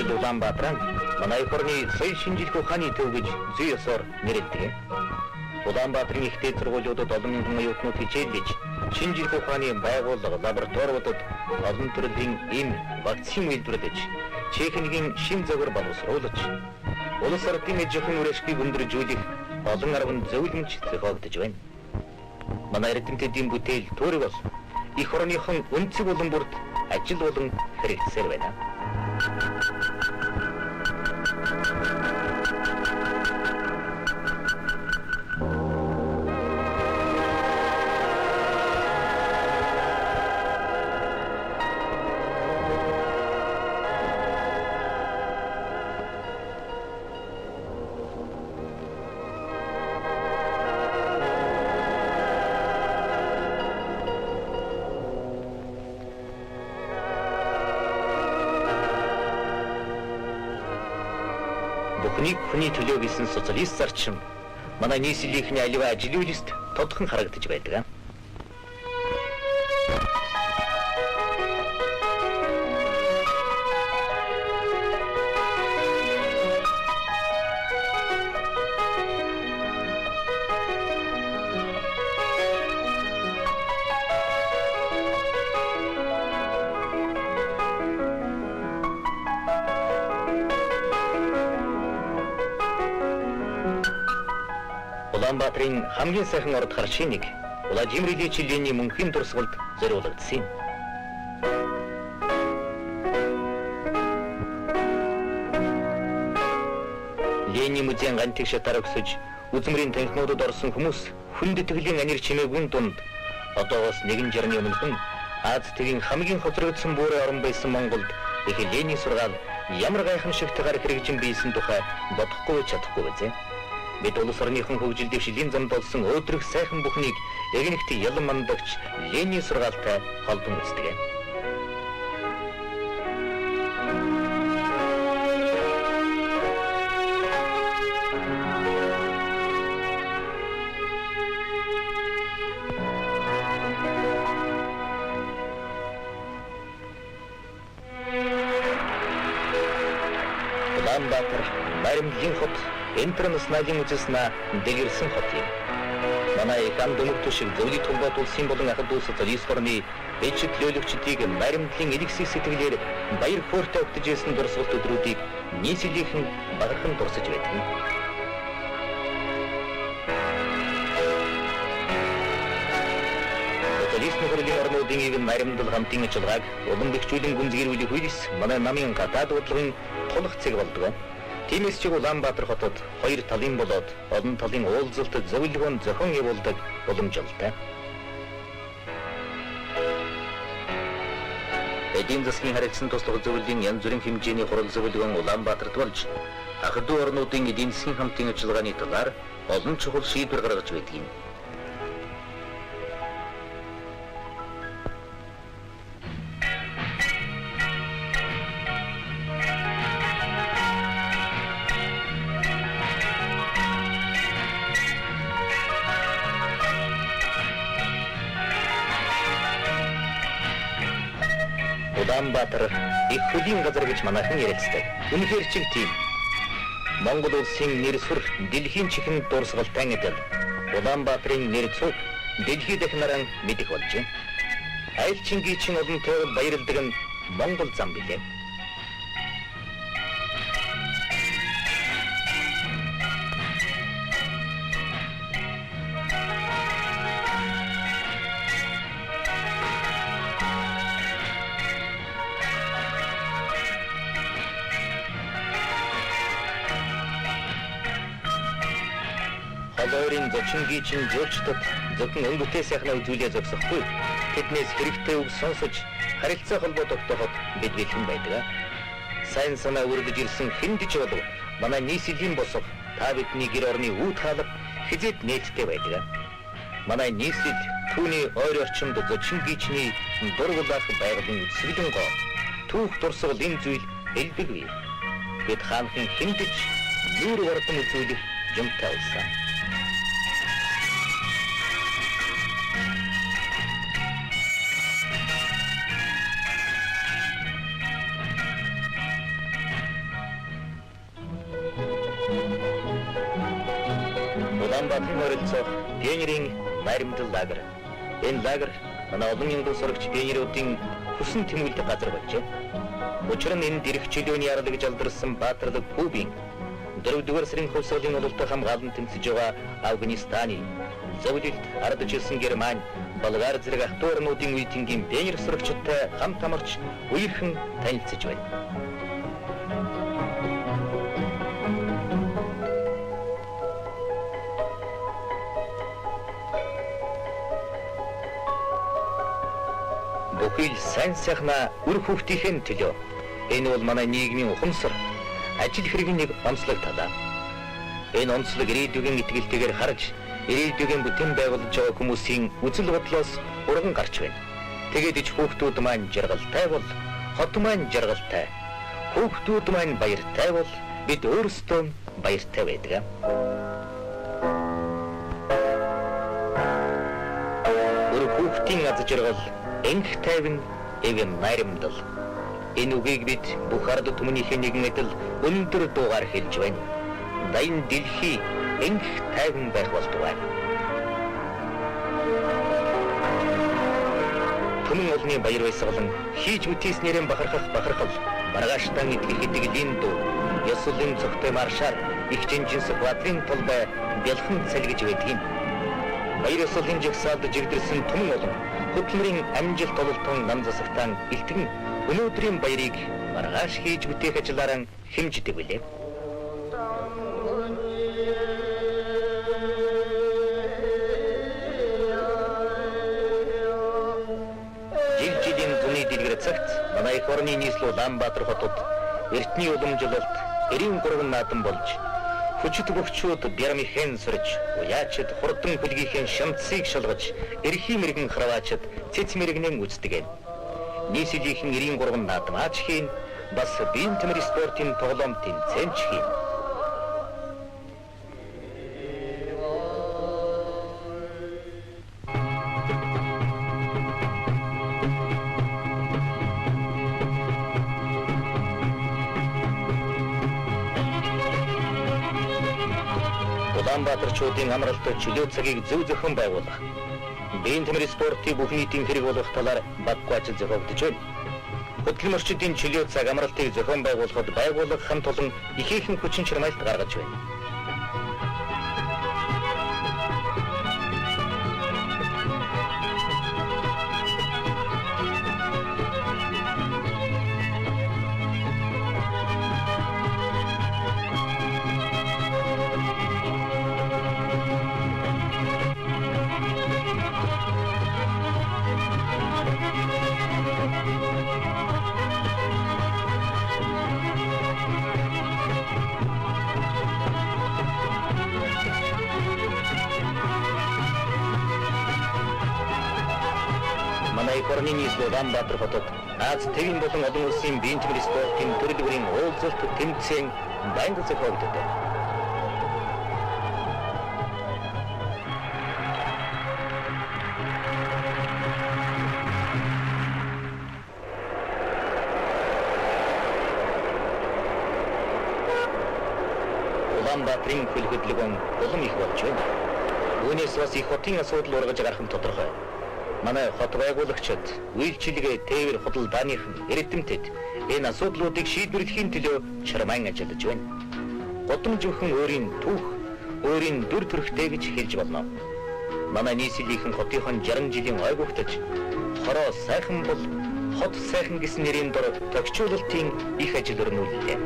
Нийслэл Улаанбаатар нь манай орны соёл шинжилгээ ухааны төв гэж зүй ёсоор нэрэлдэг. Улаанбаатарын ихтэй сургуулиудад олон мянган оюутнууд хичээлж, шинжилгээ ухааны байгууллага, лабораториудад олон төрлийн эм, вакцин үйлдвэрлэж, техникийн шин зөвөр боловсруулж, улс ордын эд зохин үрээшгийг өндөржүүлэх олон арган зөвлөмж зохиогдож байна. Манай эрдэмтдийн бүтээл төрөг бол их орныхон өнцөг болон бүрд ажил болон хэрэгцээр байна. Бүхнийг хүний төлөө гэсэн социалист зарчим манай нийслэлийнхний аливаа ажил үйлст тодхон харагдаж байдаг. Улаанбаатарын хамгийн сайхан орд харшийн нэг Владимир Ильич Ленин мөнхийн дурсгалд зориулагдсан юм. Ленин музейн ганцыг шатаар өгсөж, үзмэрийн танхимуудад орсон хүмүүс хүнд итгэлийн анир чимээгүй дунд одоогоос нэгэн жарны өмнө Аз тгийн хамгийн хоцрогдсон буурай орн байсан Монголд их Ленин сургаал ямар гайхамшигтайгаар хэрэгжин бийсэн тухай бодохгүй чадахгүй биз. Бид улс орныхон хөгжил дэвшилийн замд болсон өөдрөг сайхан бүхнийг эгнэгт ялан мандагч Ленин сургаалтай холбон үздэг. Улаанбаатар баримтын хот интернационалын үзэснаа дэлгэрсэн хот юм. Манай экран дүмэгт шиг зөвлөлт холбоот улсын болон ахад улс социалист орны эцэг төлөөлөгчдийг баримтлын элэгсэх сэтгэлээр баяр хөөртэй өгдөж ирсэн дурсгалт өдрүүдийг нийслэлийнхэн багахан дурсаж байдаг. Социалист нөхөрлөлийн орнуудын ивэн наримдал хамтын ажиллагааг улам бэхжүүлэн гүнзгийрүүлэх үеэс манай намын гадаад бодлогын тулах цэг болдог. Тиймээс ч Улаанбаатар хотод хоёр талын болоод олон талын уулзалт зөвлөгөөн зохион явуулдаг боломжтой. Эдийн засгийн харилцан туслах зөвлөлийн янз бүрийн хэмжээний хурал зөвлөгөөн Улаанбаатарт болж, ахад орнуудын эдийн засгийн хамтын ажиллагааны талаар олон чухал шийдвэр гаргаж байдаг юм. Улаанбаатар их хөлийн газар гэж манайхан ярилцдаг. Үнэхээр ч тийм. Монгол улсын нэр сур дэлхийн чихэнд дурсгалтай адил Улаанбаатарын нэр цуг дэлхийд дахинараа мэдэх болжээ. Айл чингийчин олон тойрол баярлдаг нь Монгол зам билээ. Холойрын зочингийчин жуулчдад зөвхөн өнгөтэй сайхнаа үзүүлээ зогсохгүй. Тэднээс хэрэгтэй үг сонсож, харилцаа холбоо тогтооход бид бэлэн байдаг. Сайн санаа үргэж ирсэн хэнд ч болов манай нийслэлийн босго та бидний гэр орны үүд хаалга хизээд нээлттэй байдаг. Манай нийслэл түүний ойр орчимд зочингийчний дургуулах байгалийн эсвэлэн гоо түүх дурсгал энэ зүйл элбэгвэ. Бид хаанхын хиндэж нүүр вардан үзүүлэх юмтай болсон. Улаанбаатарын ойролцоох пионерийн найрамдал лагер. Энэ лагер манай олон мянган сурагч пионеруудын хүсн тэмүүлдэг газар болжээ. Учир нь энд ирэх чөлөөний ярлаг гэж алдарсан баатарлаг Кубын 4-р сарын хувьсгалын ололтод хамгаалан тэмцэж байгаа Афганистаны, зөвлөлт ардчилсан Германи, Болгар зэрэг ах トゥ орнуудын үеийнгийн пионер сурагчдтай хамт амарч үерхэн танилцж байна. Бүхий сайн сайхна үр хүүхдийн төлөө. Энэ бол манай нийгмийн ухамсар, ажил хэргийн нэг онцлог талаа. Энэ онцлог ирээдүйн итгэлтэйгээр харж, ирээдүйн бүтээн байгуулж байгаа хүмүүсийн үзэл бодлоос урган гарч байна. Тэгээд ич хүүхдүүд маань жаргалтай бол, хот маань жаргалтай. Хүүхдүүд маань баяртай бол бид өөрсдөө баяртай байдаг. Үр хүүхдийн аз жаргал энх тайван эвэн найрамдал. Энэ үгийг бид бүх ард түмнийхээ нэгэн адил өндөр дуугаар хэлж байна. Дайн дэлхий энх тайван байх болтугай. Түмэн олны баяр баясгалан хийж бүтээснээрэн бахархал маргааштан итгэх итгэлийн дуу ёслын цогтой маршаар их жинжинс бадрын толбай бэлхэн салгиж байдгийг. Баяр ёслын жагсаалд жигдэрсэн түмэн олон хөтлмөрийн амжилт ололтон нам засагтаан илтгэн өнөөдрийн баярыг маргааш хийж бүтээх ажлаараа хэмждэг билээ. Жилийн түний дэлгэр цагт манай их орны нийслэл Улаанбаатар хотод эртний уламжлалт 93 наадам болж хүчит бөхчүүд бярмихэн сурж, уяачд хурдан бүлгийнхэн шамцыг шалгаж, эрхийн мэрэгэн хараачд цэц мэрэгнэн үздэг. Нийслэлийн 93 наадам аач хийн, бас биеийн төмөр спортын тоглоом тэмцээнч хийн. Улаанбаатарчуудын амралтад чөлөө цагийг зөв зохион байгуулах, биеийн төмөр спортын бүх нийтийн хэрэг болох талаар баггүй ажил зохиогдож байна. Хөдөлмөрчдийн чөлөө цаг амралтыг зохион байгуулахад байгууллага хамт олон ихээхэн хүчин чармайлт гаргаж байна. Орны нийслэл Улаанбаатар хотод Аз төвийн болон олон улсын биеийн төмөр спортын төрөлхтөрийн уулзалт тэмцээн байнга зохиогддог. Улаанбаатарын хөлгөдлөгөн улам их болж байна. Үүнээс бас их хотын асуудал ургаж гарах нь тодорхой. Манай хот байгуулагчид, үйлчилгээ, тээвэр худалдааныхан, эрдэмтэд энэ асуудлуудыг шийдвэрлэхийн төлөө чармаан ажиллаж байна. Годамжийнхэн өөрийн түүх, өөрийн дүр төрхтэй гэж хэлж болно. Манай нийслэлийн хотынхон 60 жилийн ойгогтож, хороо сайхан бол хот сайхан гэсэн нэрийн дор төгчүүлэлтийн их ажил өрнүүллээ.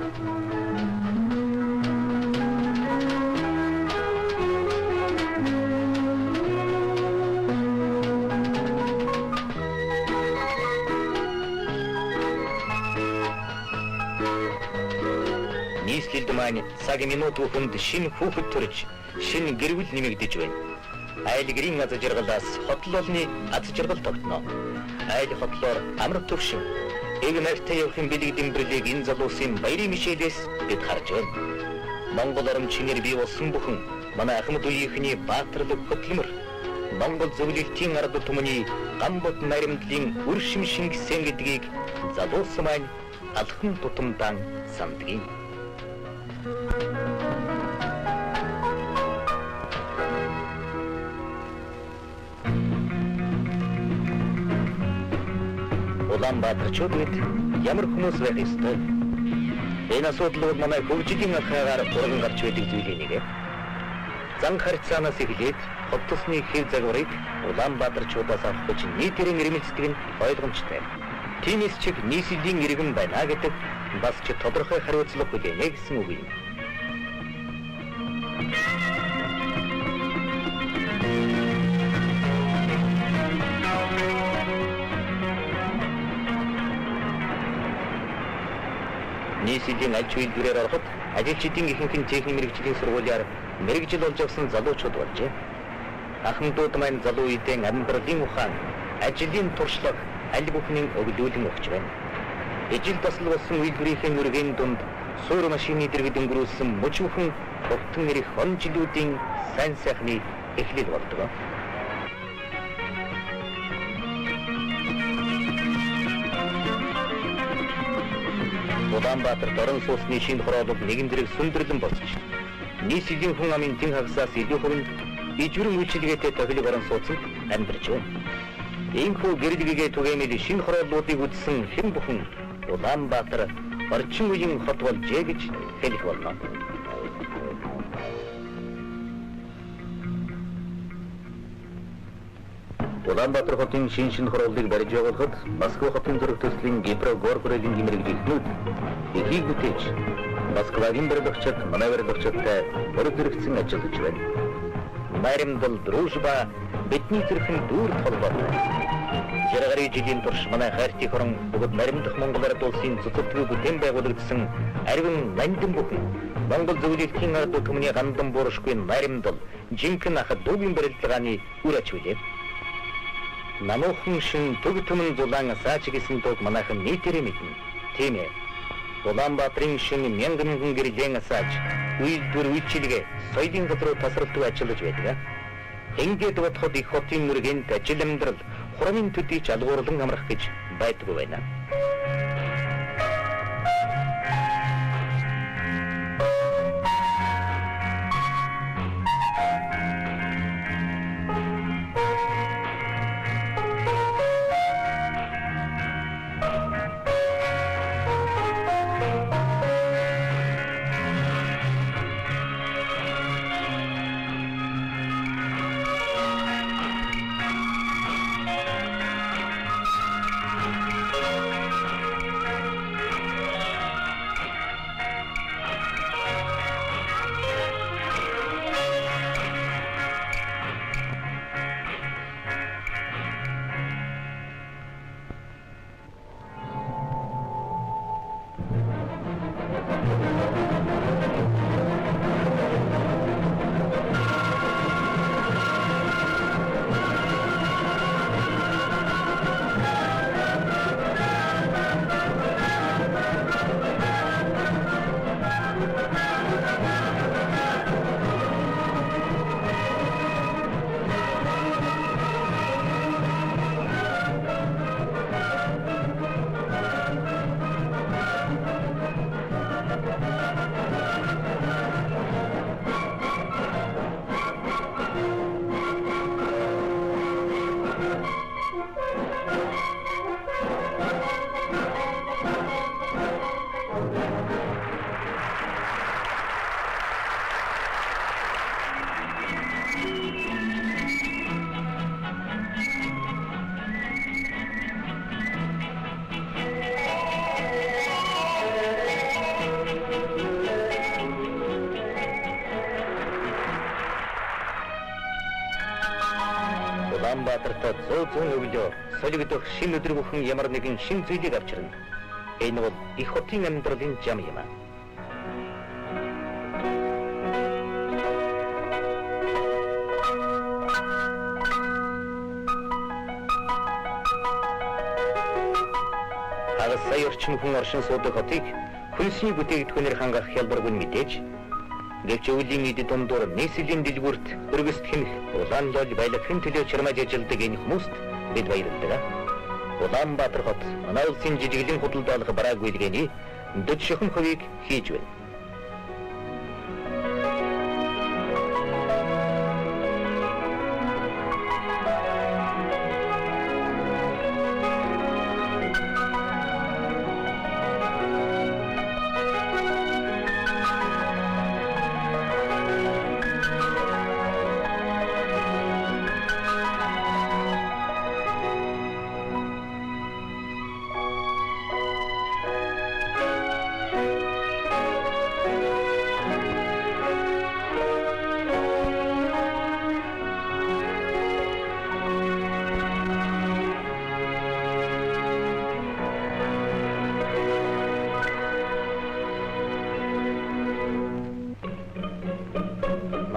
Нийслэлд маань цаг минут бүхэнд шинэ хүүхэд төрж, шинэ гэрвэл нэмэгдэж байна. Айл гэрийн аз жаргалаас хотол олны аз жаргал тогтно. Айл хотлоор амар төвшин, эв нартай явахын бэлэг дэмбэрлийг энэ залуусын баярын мишэлээс бид харж байна. Монгол орн чинээр бий болсон бүхэн манай Ахмад үеийнхний баатарлаг хөтлөмөр, Монгол зөвлөлтийн ард түмний гамбот наримдлын үр шим шингэсэн гэдгийг залуус маань алхан тутамдан сандгийн. Улаанбаатар чууд ямар хүмүүс байх ёстой? Энэ асуудал бол манай хөгжлийн алхаагаар уран гарч байдаг зүйлийн нэг. Зан харьцаанаас эхлээд хот тосны хэв загварыг Улаанбаатарчуудаас авах гэж нийтийн ирмэлцдэг нь ойлгомжтой. Тиймээс ч нийслэлийн иргэн байна гэдэг бас ч тодорхой хариуцлага хүлээнэ гэсэн үг юм. Нийслэлийн аль ч үйлдвэрээр ороход ажилчдын ихэнх нь техник мэргэжлийн сургуулиар мэргэжил болж авсан залуучууд болжээ. Ахмадууд маань залуу үедээ амьдралын ухаан, ажлын туршлага аль бүхнийг өгдүүлэн өгч байна. Ижил тасал болсон үйлдвэрийн үргийн дунд суур машины дэргэд өнгөрүүлсэн мужимхан хөвтөн ирэх он жилүүдийн сайн сайхны эхлэл болдог. Улаанбаатарт орон сууцны шинэ хороолол нэгэн зэрэг сүндэрлэн болчих. Нийслэлийн хүн амын тэн хагасаас илүү хүрэн ижвэрэн үйлчилгээтэй тохилог орон сууцнд амьдарч байна. Иймхүү гэрэлгэгээ түгээмэл шинэ хорооллуудыг үзсэн хэн бүхэн Улаанбаатар орчин үеийн хот болжээ гэж хэлэх болно. Улаанбаатар хотын шинэ хорооллыг барьж явуулахад Москва хотын зөрөг төслийн Гипро Горборелын мэргэжилтнүүд эхийг бүтээж Москвагийн барилгачид манай барилгачидтай өрөг зэрэгцэн ажиллаж байна. Наримдал дружба бидний зэрхэн дүүр толгой. Жаргарын жилийн турш манай хайртай хорон бүгд наримдах Монгол ард улсын цэцэрлэг бүтээн байгуулагдсан ариван нандин бүхэн Монгол зөвлөлтийн ард түмний гандан бууршгүй наримдал жинхэнэ ах дүүгийн барилгааны үр ач билээ. Намуухан шин төг төмөн зулаан асаач гэсэн тог манайхан нийтээрээ мэднэ. Тийм ээ. Улаанбаатарын шин мянган гэрлийн асаач үйлдвэр үйлчилгээ соёлын газруу тасралтгүй ажиллаж байдаг. Ингээд бодоход их хотын мөргөнд ажил амьдрал хурамын төдий жалгуурлан амрах гэж байдгүй байна. Улаанбаатарт зүүн өглөө солигдох шинэ өдөр бүхэн ямар нэгэн шинэ зүйлийг авчирна. Энэ бол их хотын амьдралын зам юм. Хагас сая орчим хүн оршин суудаг хотыг хөлсний бүтээгдэхүүнээр хангах хялбаргүй мэдээж гэвч өвлийн эд дундуур нийслэлийн дэлгүүрт өргөст хэмэх улаан лол баялагын төлөө чармаж ажилладаг энэ хүмүүст бид баярлалаа. Улаанбаатар хот манай улсын жижиглэн худалдаалах барааг үйлгээний 40% хийж байна.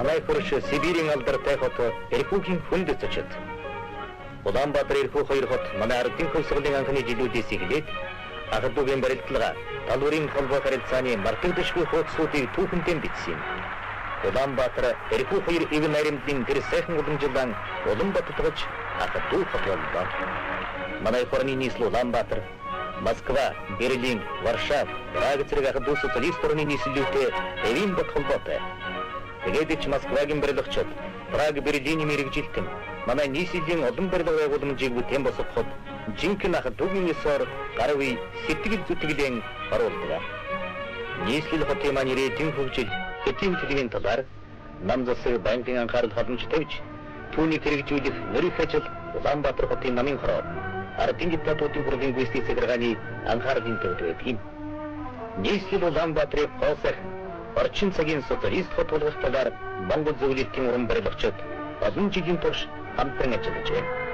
Манай хөрш Сибирийн алдартай хот Иркутийн хүнд зочид. Улаанбаатар Иркут хоёр хот манай ардын хөлсгөлийн анхны жилүүдээс эхлээд Ахадуугийн барилдлага талуурын холбоо харилцааны мартагдашгүй хуудсуудыг түүхэнтэй бичсэн. Улаанбаатар Иркут хоёр ивэн наримтын гэр сайхан уламжлан Улаанбаатарт Ахадуу хот боллоо. Манай хорны нийслэл Улаанбаатар, Москва, Берлин, Варшав, Прага зэрэг Ахадуу социалист орны нийслэлүүтэй эвийн бот холбоотой. Тэгээд ч Москвагийн барилгачид Праг, Берлиний мэрэгжилтэн манай нийслэлийн олон барилга байгууламжийг бүтээн босгоход жинхэнэ Ахадуугийн ёсоор гар үе сэтгэл зүтгэлэн оруулдаг. Нийслэл хотын маань ирээдүйн хөгжил, эдийн засгийн талаар нам засаг банкын анхаарал хадгалж тавьж түүнийг хэрэгжүүлэх нөрөх ажил Улаанбаатар хотын намын хороо ардын диктатурын бүргийн гүйцэтгэх захиргааны анхаарлын төвд байдаг. Нийслэл Улаанбаатарыг хоосох орчин цагийн социалист хот болгох талаар Монгол зөвлөлтийн уран барилгачид олон жилийн турш хамтран ажиллаж байна.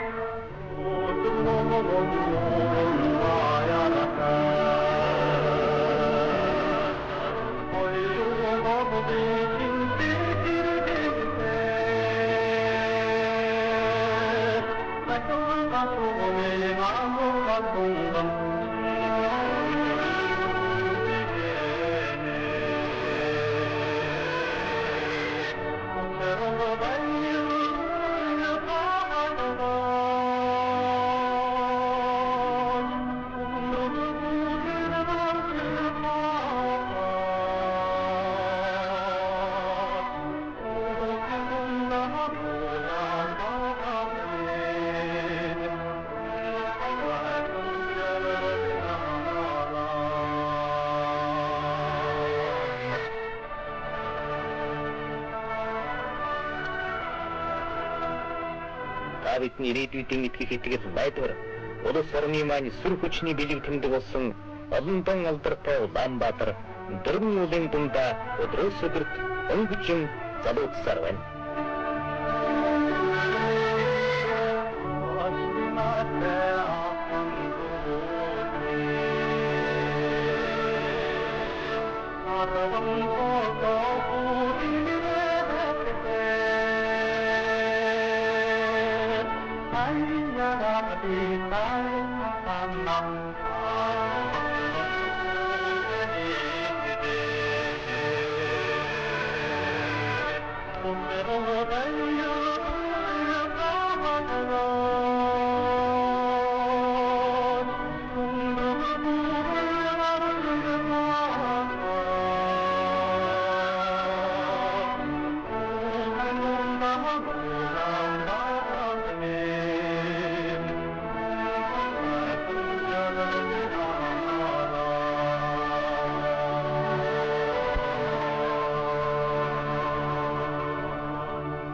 Бидний ирээдүйдээ итгэх итгэл найдвар улс орны маань сүр хүчний бэлэг тэмдэг болсон олондон алдартай Улаанбаатар дөрвөн уулын дундаа өдрөөс өдөрт өнгөжин залуучсаар байна.